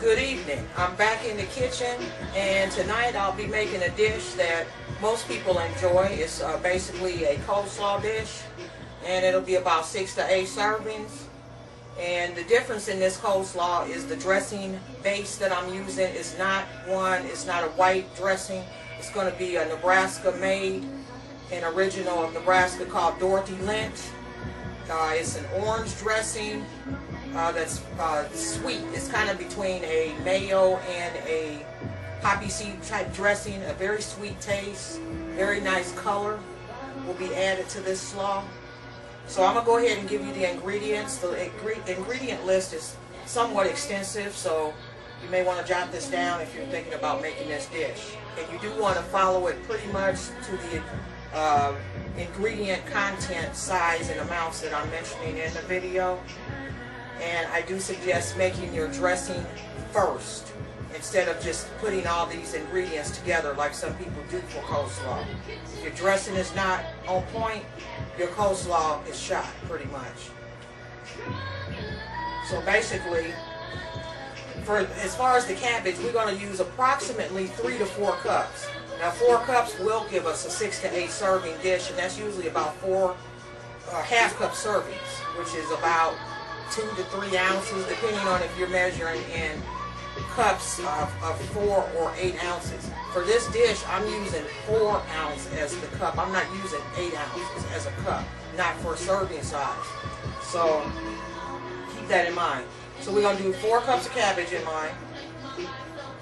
Good evening. I'm back in the kitchen, and tonight I'll be making a dish that most people enjoy. It's basically a coleslaw dish, and it'll be about 6 to 8 servings. And the difference in this coleslaw is the dressing base that I'm using is not a white dressing. It's going to be a Nebraska made, an original of Nebraska called Dorothy Lynch. It's an orange dressing that's sweet. It's kind of between a mayo and a poppy seed type dressing. A very sweet taste, very nice color will be added to this slaw. So I'm going to go ahead and give you the ingredients. The ingredient list is somewhat extensive, so you may want to jot this down if you're thinking about making this dish. And you do want to follow it pretty much to the ingredient content size and amounts that I'm mentioning in the video. And I do suggest making your dressing first instead of just putting all these ingredients together like some people do for coleslaw. If your dressing is not on point, your coleslaw is shot pretty much. So basically, as far as the cabbage, we're going to use approximately 3 to 4 cups. Now 4 cups will give us a 6 to 8 serving dish, and that's usually about 4 half-cup servings, which is about 2 to 3 ounces, depending on if you're measuring in cups of 4 or 8 ounces. For this dish, I'm using 4 ounce as the cup. I'm not using 8 ounces as a cup, not for serving size. So keep that in mind. So we're going to do 4 cups of cabbage in mine.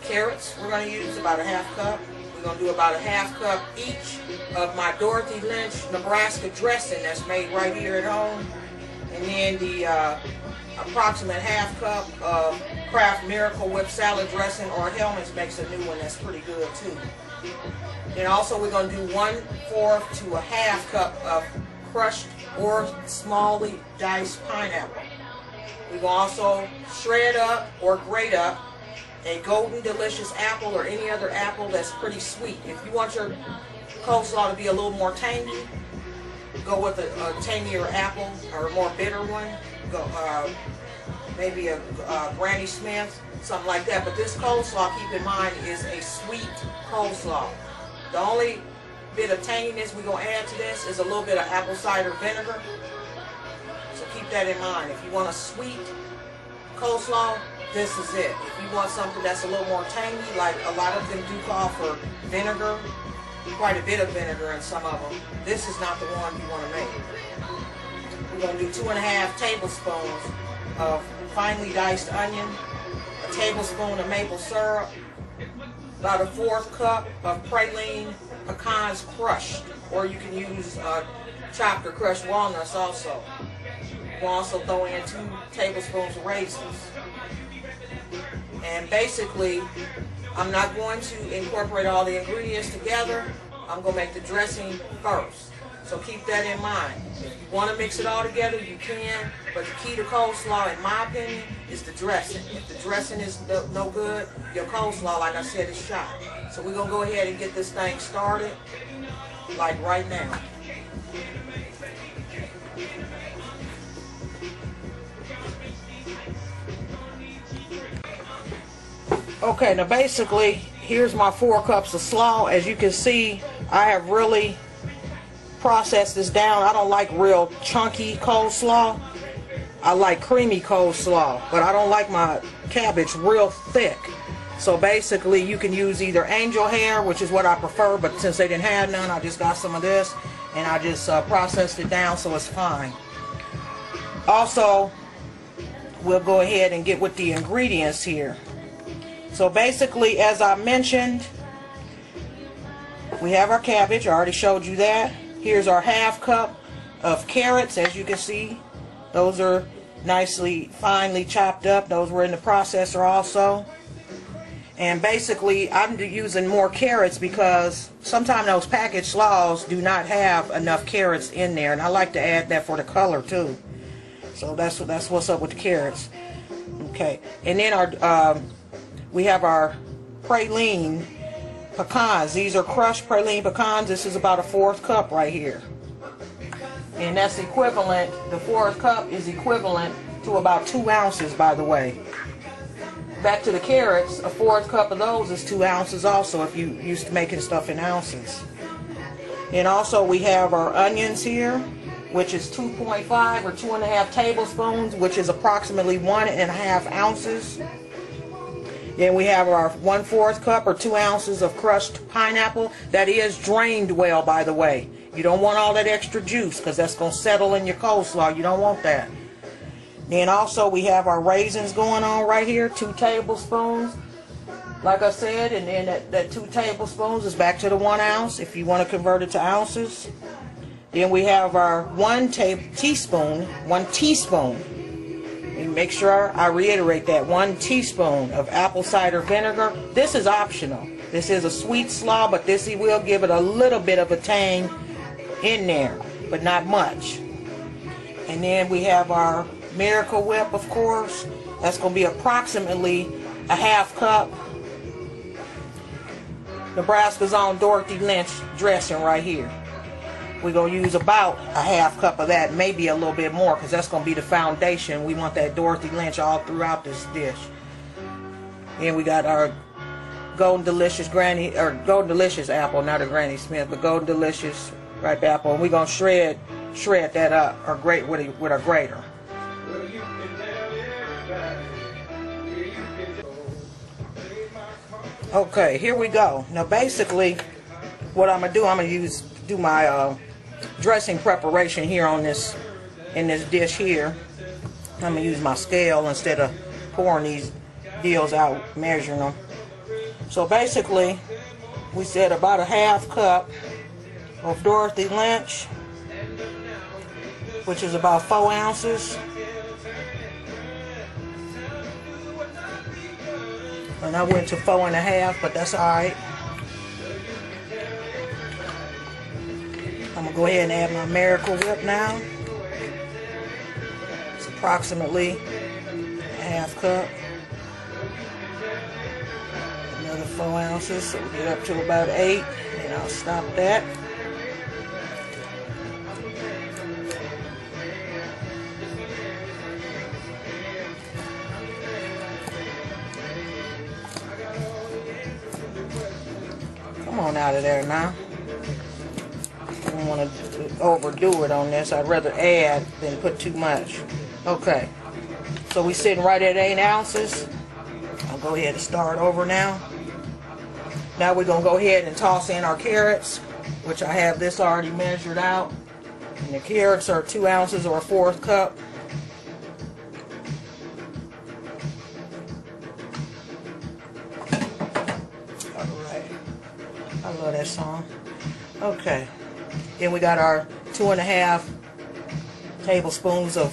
Carrots, we're going to use about a half cup. We're going to do about a half cup each of my Dorothy Lynch Nebraska dressing that's made right here at home. And then the approximate half cup of Kraft Miracle Whip salad dressing, or Hellman's makes a new one that's pretty good too. Then also we're going to do 1/4 to a half cup of crushed or smallly diced pineapple. We're going to also shred up or grate up a Golden Delicious apple or any other apple that's pretty sweet. If you want your coleslaw to be a little more tangy, go with a tangier apple or a more bitter one. Go maybe a Granny Smith, something like that. But this coleslaw, keep in mind, is a sweet coleslaw. The only bit of tanginess we're going to add to this is a little bit of apple cider vinegar. So keep that in mind. If you want a sweet coleslaw, this is it. If you want something that's a little more tangy, like a lot of them do call for vinegar, quite a bit of vinegar in some of them, this is not the one you want to make. We're going to do 2½ tablespoons of finely diced onion, a tablespoon of maple syrup, about a 1/4 cup of praline pecans crushed, or you can use chopped or crushed walnuts also. We'll also throw in 2 tablespoons of raisins. And basically, I'm not going to incorporate all the ingredients together. I'm going to make the dressing first. So keep that in mind. If you want to mix it all together, you can. But the key to coleslaw, in my opinion, is the dressing. If the dressing is no good, your coleslaw, like I said, is shot. So we're going to go ahead and get this thing started, like right now. Okay, now basically, here's my 4 cups of slaw. As you can see, I have really processed this down. I don't like real chunky coleslaw. I like creamy coleslaw, but I don't like my cabbage real thick. So basically, you can use either angel hair, which is what I prefer, but since they didn't have none, I just got some of this, and I just processed it down, so it's fine. Also, we'll go ahead and get with the ingredients here. So basically, as I mentioned, we have our cabbage. I already showed you that. Here's our half cup of carrots. As you can see, those are nicely, finely chopped up. Those were in the processor also. And basically, I'm using more carrots because sometimes those packaged slaws do not have enough carrots in there. And I like to add that for the color too. So that's what's up with the carrots. Okay. And then we have our praline pecans. These are crushed praline pecans. This is about a 1/4 cup right here. And that's equivalent, the 1/4 cup is equivalent to about 2 ounces, by the way. back to the carrots, a 4th cup of those is 2 ounces also, if you used to making stuff in ounces. And also we have our onions here, which is 2.5 or 2.5 tablespoons, which is approximately 1.5 ounces. Then we have our 1/4 cup or 2 ounces of crushed pineapple. That is drained well, by the way. You don't want all that extra juice because that's going to settle in your coleslaw. You don't want that. Then also we have our raisins going on right here, 2 tablespoons. Like I said, and then that 2 tablespoons is back to the 1 ounce if you want to convert it to ounces. Then we have our 1 teaspoon. And make sure I reiterate that, 1 teaspoon of apple cider vinegar. This is optional. This is a sweet slaw, but this will give it a little bit of a tang in there, but not much. And then we have our Miracle Whip, of course. That's going to be approximately a 1/2 cup. Nebraska's own Dorothy Lynch dressing right here. We're going to use about a 1/2 cup of that, maybe a little bit more, because that's going to be the foundation. We want that Dorothy Lynch all throughout this dish. And we got our Golden Delicious Golden Delicious apple, not a Granny Smith, but Golden Delicious ripe apple. And we're going to shred that up or grate with a grater. Okay, here we go. Now basically what I'm going to do, I'm going to do my dressing preparation here in this dish here. I'm going to use my scale instead of pouring these deals out, measuring them. So basically, we said about a 1/2 cup of Dorothy Lynch, which is about 4 ounces. And I went to 4.5, but that's alright. I'm going to go ahead and add my Miracle Whip now. It's approximately a 1/2 cup. Another 4 ounces, so we get up to about 8. And I'll stop that. Come on out of there now. I don't want to overdo it on this. I'd rather add than put too much. Okay. So we're sitting right at 8 ounces. I'll go ahead and start over now. Now we're going to go ahead and toss in our carrots, which I have this already measured out. And the carrots are 2 ounces or a 1/4 cup. I love that song. Okay. Then we got our 2.5 tablespoons of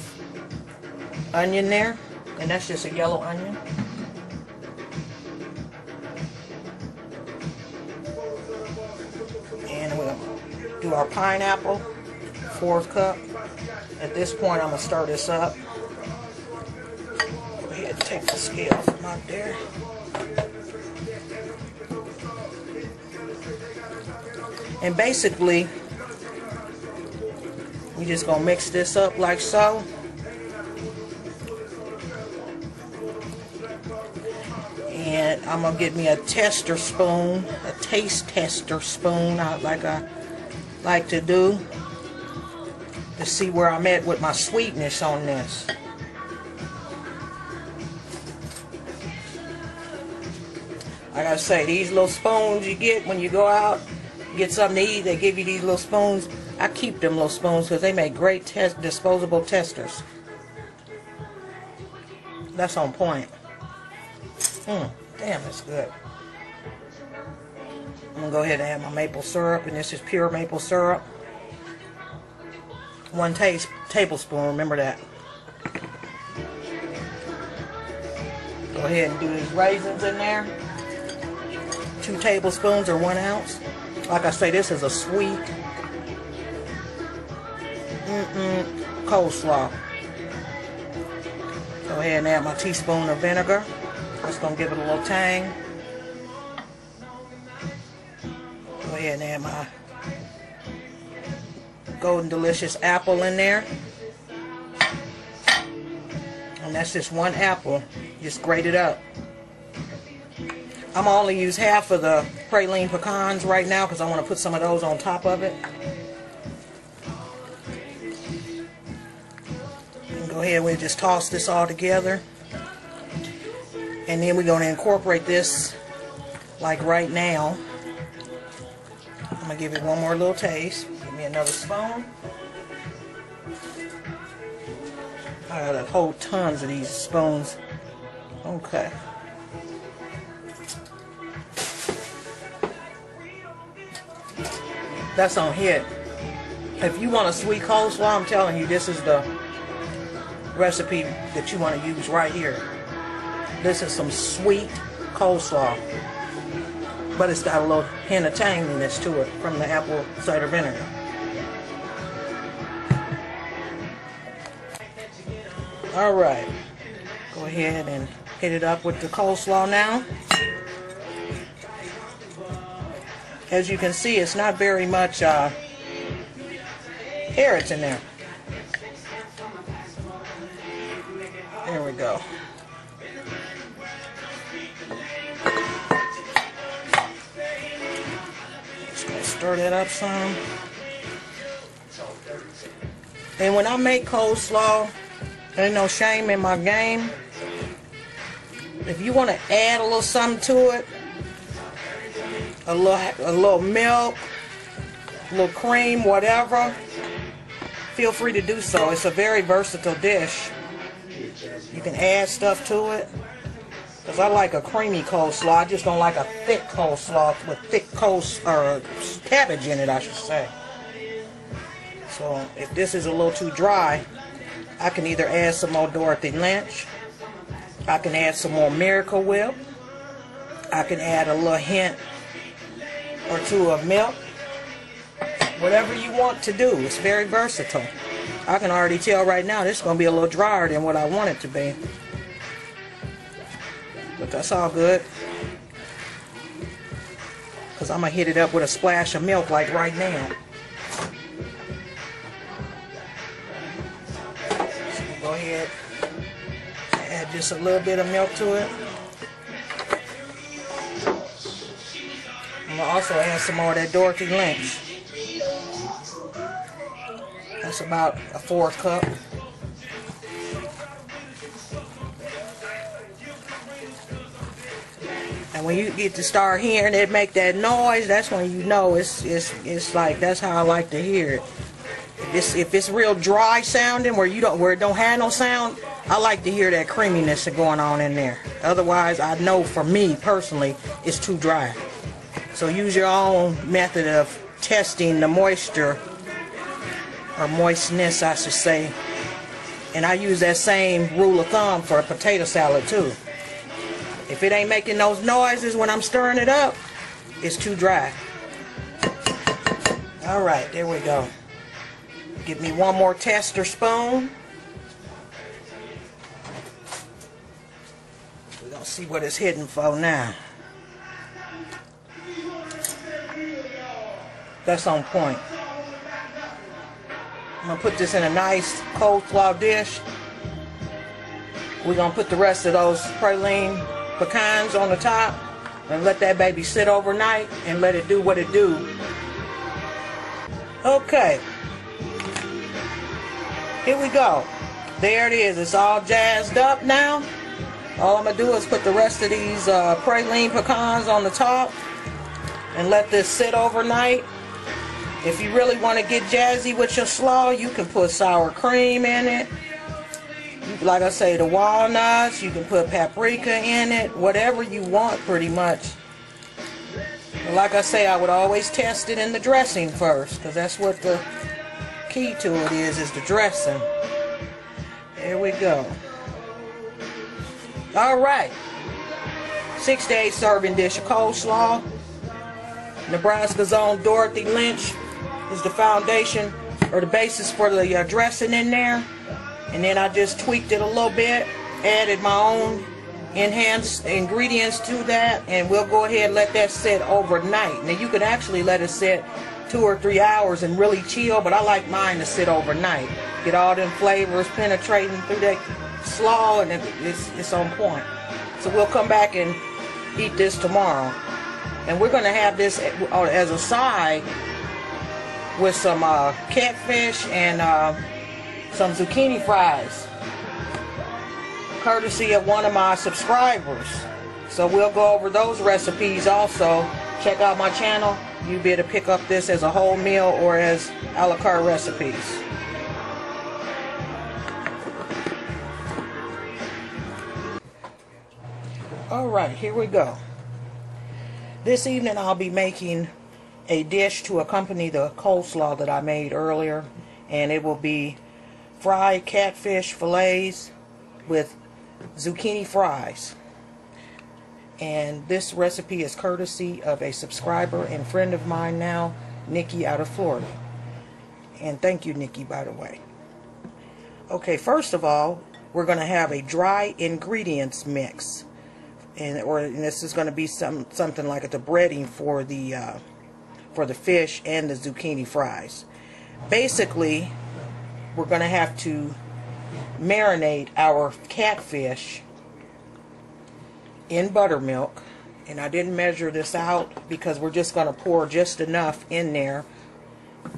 onion there. And that's just a yellow onion. And we'll do our pineapple, 1/4 cup. At this point, I'm going to stir this up. Go ahead and take the scale from out there. And basically, we just gonna mix this up like so. And I'm gonna get me a tester spoon, a taste tester spoon, like I like to do, to see where I'm at with my sweetness on this. Like I say, these little spoons you get when you go out, get something to eat, they give you these little spoons. I keep them little spoons because they make great disposable testers. That's on point. Damn, that's good. I'm going to go ahead and add my maple syrup, and this is pure maple syrup. 1 tablespoon, remember that. Go ahead and do these raisins in there. 2 tablespoons or 1 ounce. Like I say, this is a sweet coleslaw. Go ahead and add my teaspoon of vinegar. That's going to give it a little tang. Go ahead and add my Golden Delicious apple in there. And that's just 1 apple. Just grate it up. I'm gonna only use half of the praline pecans right now because I want to put some of those on top of it. And go ahead and just toss this all together. And then we're going to incorporate this like right now. I'm going to give it one more little taste. Give me another spoon. I got a whole tons of these spoons. Okay. That's on hit. If you want a sweet coleslaw, I'm telling you, this is the recipe that you want to use right here. This is some sweet coleslaw, but it's got a little hint of tanginess to it from the apple cider vinegar. All right, go ahead and hit it up with the coleslaw now. As you can see, it's not very much carrots in there. There we go. Just gonna stir that up some. And when I make coleslaw, there ain't no shame in my game. If you want to add a little something to it, a little milk, a little cream, whatever, feel free to do so. It's a very versatile dish. You can add stuff to it. Because I like a creamy coleslaw. I just don't like a thick coleslaw with thick cabbage in it, I should say. So if this is a little too dry, I can either add some more Dorothy Lynch. I can add some more Miracle Whip. I can add a little hint or two of milk. Whatever you want to do. It's very versatile. I can already tell right now this is going to be a little drier than what I want it to be. But that's all good. Because I'm going to hit it up with a splash of milk like right now. So go ahead and add just a little bit of milk to it. I'm going to also add some more of that Dorothy Lynch. That's about a 1/4 cup. And when you get to start hearing it make that noise, that's when you know it's like, that's how I like to hear it. If it's real dry sounding where it don't have no sound, I like to hear that creaminess going on in there. Otherwise, I know for me personally, it's too dry. So use your own method of testing the moisture, or moistness, I should say. And I use that same rule of thumb for a potato salad too. If it ain't making those noises when I'm stirring it up, it's too dry. All right, there we go. Give me one more tester spoon. We're gonna see what it's hitting for now. That's on point. I'm going to put this in a nice coleslaw dish. We're going to put the rest of those praline pecans on the top and let that baby sit overnight and let it do what it do. Okay. Here we go. There it is. It's all jazzed up now. All I'm going to do is put the rest of these praline pecans on the top and let this sit overnight. If you really want to get jazzy with your slaw, you can put sour cream in it. Like I say, the walnuts, you can put paprika in it, whatever you want pretty much. But like I say, I would always test it in the dressing first, because that's what the key to it is the dressing. There we go. Alright. 6 to 8 serving dish of coleslaw. Nebraska's own Dorothy Lynch is the foundation or the basis for the dressing in there. And then I just tweaked it a little bit, added my own enhanced ingredients to that, and we'll go ahead and let that sit overnight. Now you could actually let it sit 2 or 3 hours and really chill, but I like mine to sit overnight. Get all them flavors penetrating through that slaw, and it's on point. So we'll come back and eat this tomorrow. And we're going to have this as a side with some catfish and some zucchini fries, courtesy of one of my subscribers. So we'll go over those recipes also. Check out my channel. You'll be able to pick up this as a whole meal or as a la carte recipes. Alright, here we go. This evening I'll be making a dish to accompany the coleslaw that I made earlier, and it will be fried catfish fillets with zucchini fries. And this recipe is courtesy of a subscriber and friend of mine now, Nikki out of Florida. And thank you, Nikki, by the way. Okay, first of all, we're going to have a dry ingredients mix. And this is going to be something like the breading for the fish and the zucchini fries. Basically, we're going to have to marinate our catfish in buttermilk, and I didn't measure this out because we're just going to pour just enough in there.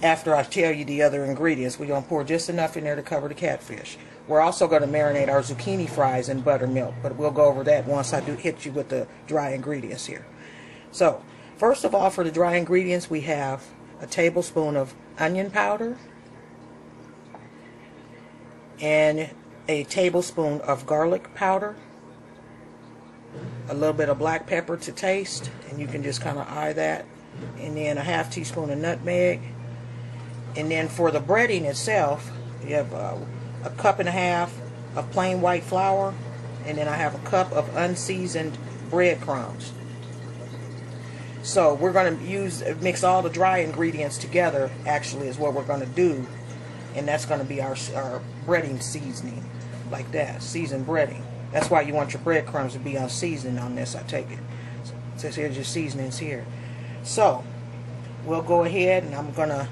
After I tell you the other ingredients, we're going to pour just enough in there to cover the catfish. We're also going to marinate our zucchini fries in buttermilk, but we'll go over that once I do hit you with the dry ingredients here. So, first of all, for the dry ingredients, we have a tablespoon of onion powder and a tablespoon of garlic powder, a little bit of black pepper to taste, and you can just kind of eye that, and then a half teaspoon of nutmeg. And then for the breading itself, you have a cup and a half of plain white flour, and then I have a cup of unseasoned breadcrumbs. So we're going to mix all the dry ingredients together, actually, is what we're going to do, and that's going to be our breading seasoning, like that, seasoned breading. That's why you want your breadcrumbs to be unseasoned on this, I take it. So here's your seasonings here. So we'll go ahead, and I'm going to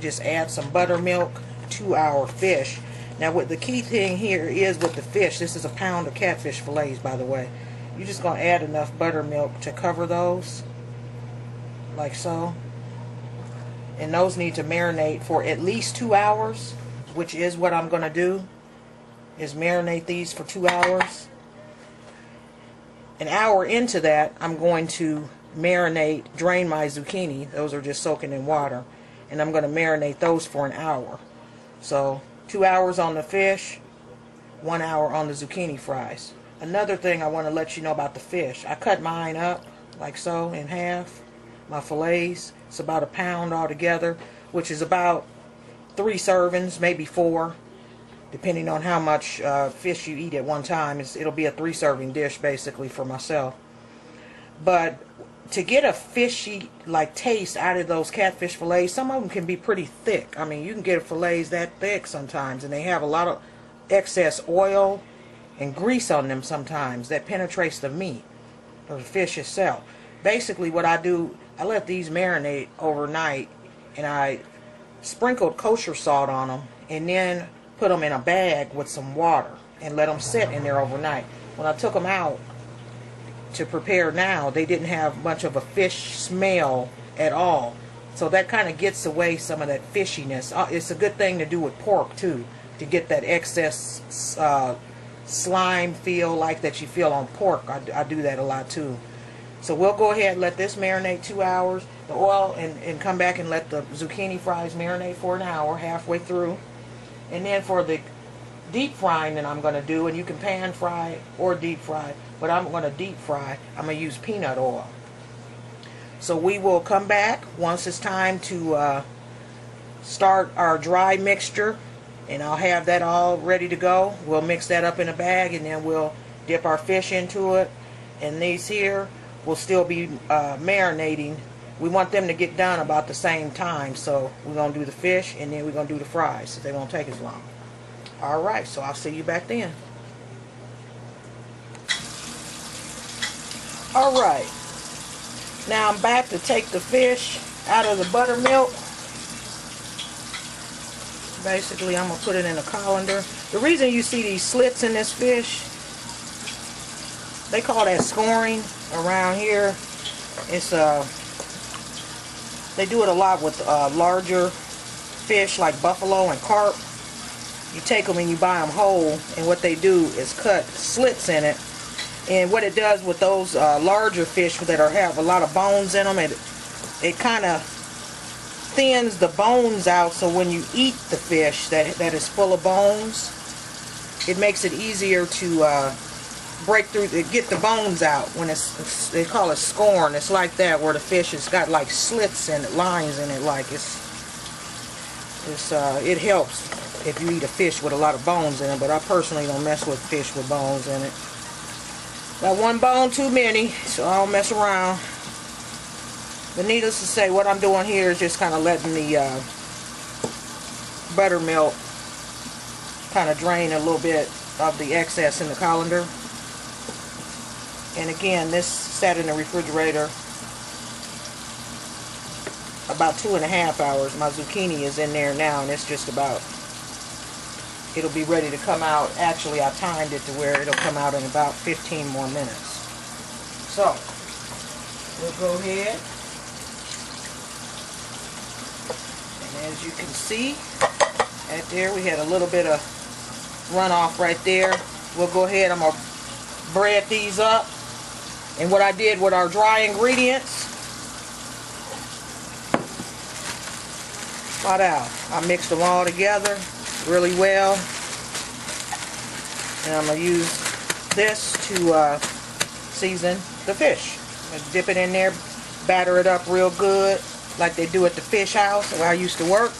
just add some buttermilk to our fish. Now, what the key thing here is with the fish, this is a pound of catfish fillets, by the way. You're just going to add enough buttermilk to cover those, like so. And those need to marinate for at least 2 hours, which is what I'm going to do, is marinate these for 2 hours. An hour into that, I'm going to drain my zucchini. Those are just soaking in water. And I'm going to marinate those for an hour. So 2 hours on the fish, 1 hour on the zucchini fries. Another thing I want to let you know about the fish. I cut mine up like so in half. My fillets. It's about a pound altogether, which is about 3 servings, maybe 4, depending on how much fish you eat at one time. It'll be a 3-serving dish basically for myself. But to get a fishy like taste out of those catfish fillets, some of them can be pretty thick. I mean, you can get fillets that thick sometimes, and they have a lot of excess oil and grease on them sometimes that penetrates the meat or the fish itself. Basically what I do, I let these marinate overnight, and I sprinkled kosher salt on them, and then put them in a bag with some water and let them sit in there overnight. When I took them out to prepare now, they didn't have much of a fish smell at all. So that kind of gets away some of that fishiness. It's a good thing to do with pork too, to get that excess slime feel like that you feel on pork. I do that a lot too. So we'll go ahead and let this marinate 2 hours, the oil, and come back and let the zucchini fries marinate for an hour, halfway through. And then for the deep frying that I'm going to do, and you can pan fry or deep fry, but I'm going to deep fry. I'm going to use peanut oil. So we will come back once it's time to start our dry mixture, and I'll have that all ready to go. We'll mix that up in a bag, and then we'll dip our fish into it. And these here will still be marinating. We want them to get done about the same time, so we're going to do the fish, and then we're going to do the fries, so they won't take as long. Alright, so I'll see you back then. Alright, now I'm back to take the fish out of the buttermilk. Basically, I'm going to put it in a colander. The reason you see these slits in this fish they call that scoring around here. It's they do it a lot with larger fish like buffalo and carp. You take them and you buy them whole, and what they do is cut slits in it. And what it does with those larger fish that have a lot of bones in them, it kind of thins the bones out, so when you eat the fish that is full of bones, it makes it easier to break through, get the bones out. When they call it scoring, it's like that, where the fish has got like slits in it, lines in it, like it helps if you eat a fish with a lot of bones in it. But I personally don't mess with fish with bones in it. Got one bone too many, so I don't mess around. But needless to say, what I'm doing here is just kind of letting the buttermilk kind of drain a little bit of the excess in the colander. And again, this sat in the refrigerator about 2.5 hours. My zucchini is in there now, and it's just about, it'll be ready to come out. Actually, I timed it to where it'll come out in about 15 more minutes. So, we'll go ahead. And as you can see, right there, we had a little bit of runoff right there. We'll go ahead, I'm going to bread these up. And what I did with our dry ingredients, spot out. I mixed them all together really well. And I'm going to use this to season the fish. I'm going to dip it in there, batter it up real good, like they do at the fish house where I used to work.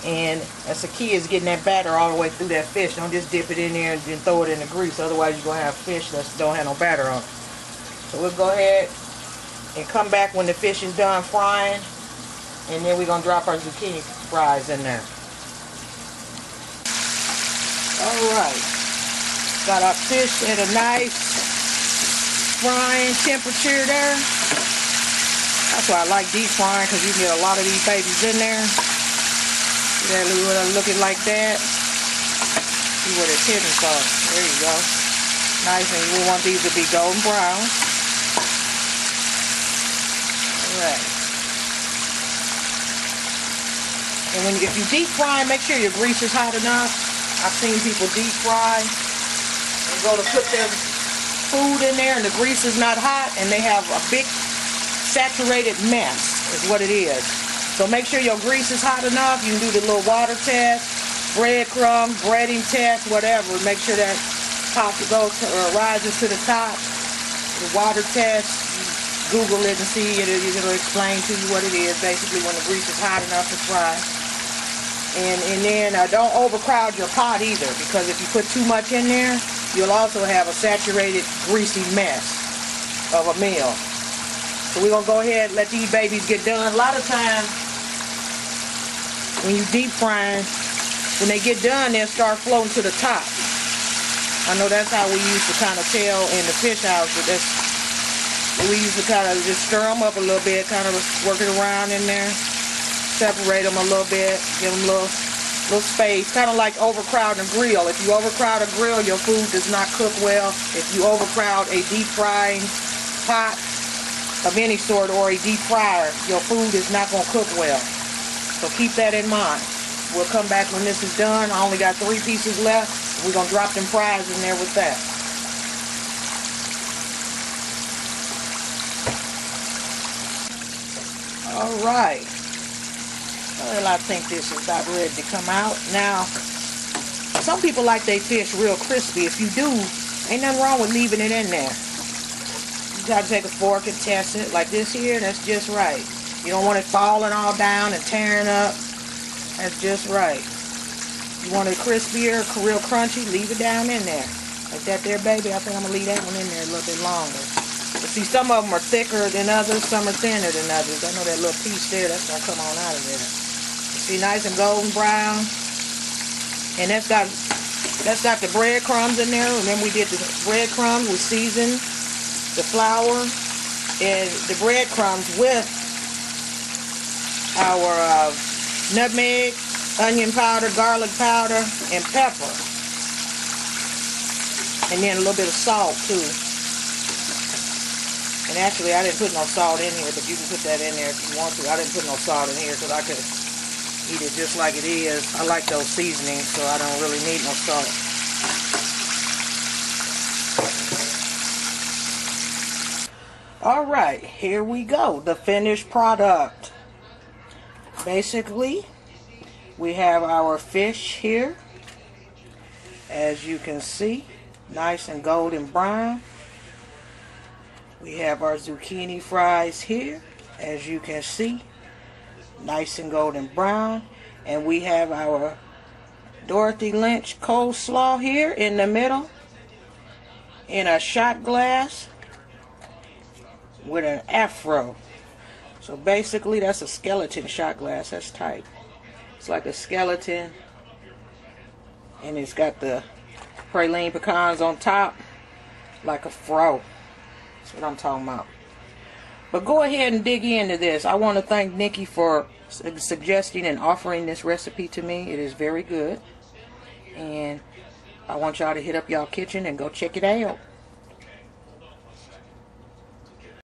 And that's the key, is getting that batter all the way through that fish. Don't just dip it in there and then throw it in the grease. Otherwise you're going to have fish that don't have no batter on it. So we'll go ahead and come back when the fish is done frying. And then we're going to drop our zucchini fries in there. Alright. Got our fish at a nice frying temperature there. That's why I like deep frying, because you can get a lot of these babies in there. See that little looking like that? See what it's hitting for. There you go. Nice, and we want these to be golden brown. Alright. And if you deep fry, make sure your grease is hot enough. I've seen people deep fry and go to put their food in there and the grease is not hot, and they have a big saturated mess is what it is. So make sure your grease is hot enough. You can do the little water test, breadcrumb, breading test, whatever. Make sure that top goes to, or rises to the top. The water test, Google it and see it. It'll explain to you what it is. Basically, when the grease is hot enough to fry. And then don't overcrowd your pot either, because if you put too much in there, you'll also have a saturated, greasy mess of a meal. So we're going to go ahead and let these babies get done. A lot of times, when you deep frying, when they get done, they'll start floating to the top. I know that's how we used to kind of tell in the fish house, but we used to kind of just stir them up a little bit, kind of work it around in there, separate them a little bit, give them a little space, kind of like overcrowding a grill. If you overcrowd a grill, your food does not cook well. If you overcrowd a deep frying pot of any sort or a deep fryer, your food is not going to cook well. So keep that in mind. We'll come back when this is done. I only got 3 pieces left. We're going to drop them fries in there with that. Alright. Well, I think this is about ready to come out. Now, some people like their fish real crispy. If you do, ain't nothing wrong with leaving it in there. You got to take a fork and test it. Like this here, that's just right. You don't want it falling all down and tearing up. That's just right. You want it crispier, real crunchy, leave it down in there. Like that there, baby. I think I'm going to leave that one in there a little bit longer. But see, some of them are thicker than others, some are thinner than others. I know that little piece there, that's going to come on out of there. See, nice and golden brown. And that's got the breadcrumbs in there. Remember we did the breadcrumbs, we seasoned the flour and the breadcrumbs with our nutmeg, onion powder, garlic powder, and pepper. And then a little bit of salt too. And actually, I didn't put no salt in here, but you can put that in there if you want to. I didn't put no salt in here because I could eat it just like it is. I like those seasonings, so I don't really need no salt. Alright, here we go. The finished product. Basically, we have our fish here. As you can see, nice and golden brown. We have our zucchini fries here, as you can see, nice and golden brown. And we have our Dorothy Lynch coleslaw here in the middle, in a shot glass with an afro. So basically, that's a skeleton shot glass. That's tight. It's like a skeleton, and it's got the praline pecans on top, like a fro. That's what I'm talking about. But go ahead and dig into this. I want to thank Nikki for suggesting and offering this recipe to me. It is very good. And I want y'all to hit up y'all kitchen and go check it out.